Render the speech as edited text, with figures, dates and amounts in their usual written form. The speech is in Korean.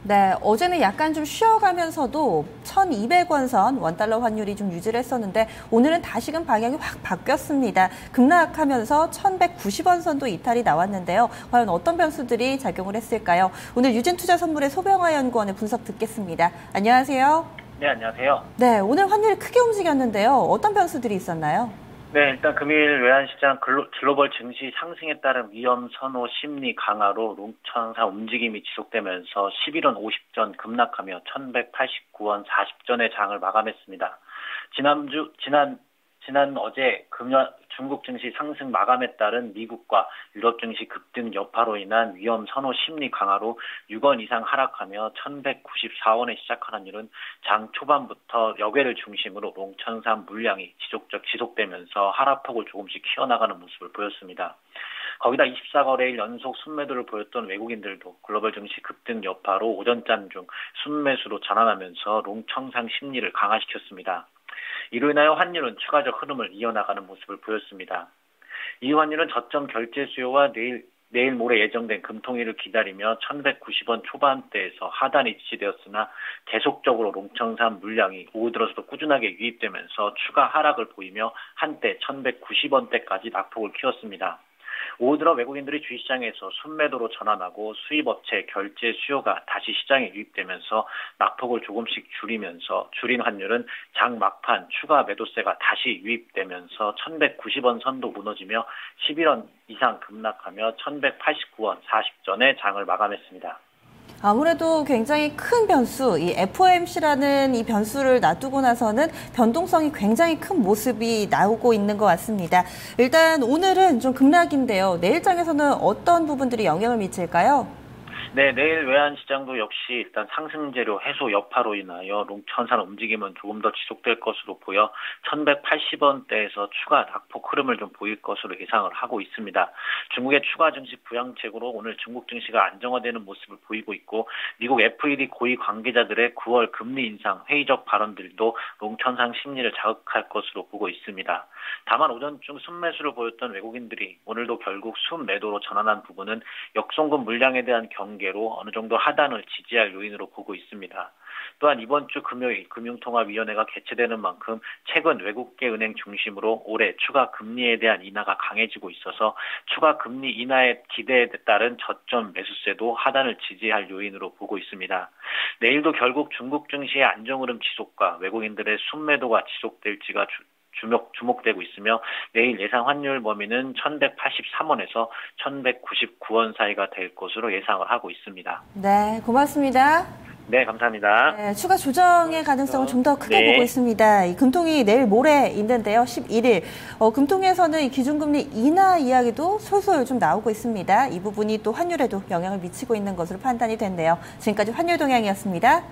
네, 어제는 약간 좀 쉬어가면서도 1,200원 선 원달러 환율이 좀 유지를 했었는데 오늘은 다시금 방향이 확 바뀌었습니다. 급락하면서 1,190원 선도 이탈이 나왔는데요. 과연 어떤 변수들이 작용을 했을까요? 오늘 유진투자선물의 소병화 연구원의 분석 듣겠습니다. 안녕하세요. 네, 안녕하세요. 네, 오늘 환율이 크게 움직였는데요. 어떤 변수들이 있었나요? 네, 일단 금일 외환시장 글로벌 증시 상승에 따른 위험 선호 심리 강화로 롱천사 움직임이 지속되면서 11원 50전 급락하며 1,189원 40전의 장을 마감했습니다. 지난 어제 중국 증시 상승 마감에 따른 미국과 유럽 증시 급등 여파로 인한 위험 선호 심리 강화로 6원 이상 하락하며 1,194원에 시작한 환율은 장 초반부터 역외를 중심으로 롱천삼 물량이 지속되면서 하락폭을 조금씩 키워나가는 모습을 보였습니다. 거기다 24거래일 연속 순매도를 보였던 외국인들도 글로벌 증시 급등 여파로 오전장 중 순매수로 전환하면서 롱청상 심리를 강화시켰습니다. 이로 인하여 환율은 추가적 흐름을 이어나가는 모습을 보였습니다. 이 환율은 저점 결제 수요와 내일 모레 예정된 금통일을 기다리며 1,190원 초반대에서 하단이 지지되었으나 계속적으로 롱청산 물량이 오후 들어서도 꾸준하게 유입되면서 추가 하락을 보이며 한때 1,190원대까지 낙폭을 키웠습니다. 오후 들어 외국인들이 주식시장에서 순매도로 전환하고 수입업체 결제 수요가 다시 시장에 유입되면서 낙폭을 조금씩 줄인 환율은 장 막판 추가 매도세가 다시 유입되면서 1,190원 선도 무너지며 11원 이상 급락하며 1,189원 40전에 장을 마감했습니다. 아무래도 굉장히 큰 변수, 이 FOMC라는 이 변수를 놔두고 나서는 변동성이 굉장히 큰 모습이 나오고 있는 것 같습니다. 일단 오늘은 좀 급락인데요. 내일장에서는 어떤 부분들이 영향을 미칠까요? 네, 내일 외환시장도 역시 일단 상승재료 해소 여파로 인하여 롱천산 움직임은 조금 더 지속될 것으로 보여 1,180원대에서 추가 낙폭 흐름을 좀 보일 것으로 예상을 하고 있습니다. 중국의 추가 증시 부양책으로 오늘 중국 증시가 안정화되는 모습을 보이고 있고 미국 FED 고위 관계자들의 9월 금리 인상 회의적 발언들도 롱천상 심리를 자극할 것으로 보고 있습니다. 다만 오전중 순매수를 보였던 외국인들이 오늘도 결국 순매도로 전환한 부분은 역송금 물량에 대한 경계로 어느 정도 하단을 지지할 요인으로 보고 있습니다. 또한 이번 주 금요일 금융통화위원회가 개최되는 만큼 최근 외국계 은행 중심으로 올해 추가 금리에 대한 인하가 강해지고 있어서 추가 금리 인하의 기대에 따른 저점 매수세도 하단을 지지할 요인으로 보고 있습니다. 내일도 결국 중국 증시의 안정 흐름 지속과 외국인들의 순매도가 지속될지가 주목되고 있으며 내일 예상 환율 범위는 1,183원에서 1,199원 사이가 될 것으로 예상을 하고 있습니다. 네, 고맙습니다. 네, 감사합니다. 네, 추가 조정의 가능성을 좀 더 크게 보고 있습니다. 이 금통위 내일 모레 있는데요. 11일. 금통위에서는 이 기준금리 인하 이야기도 솔솔 좀 나오고 있습니다. 이 부분이 또 환율에도 영향을 미치고 있는 것으로 판단이 됐네요. 지금까지 환율 동향이었습니다.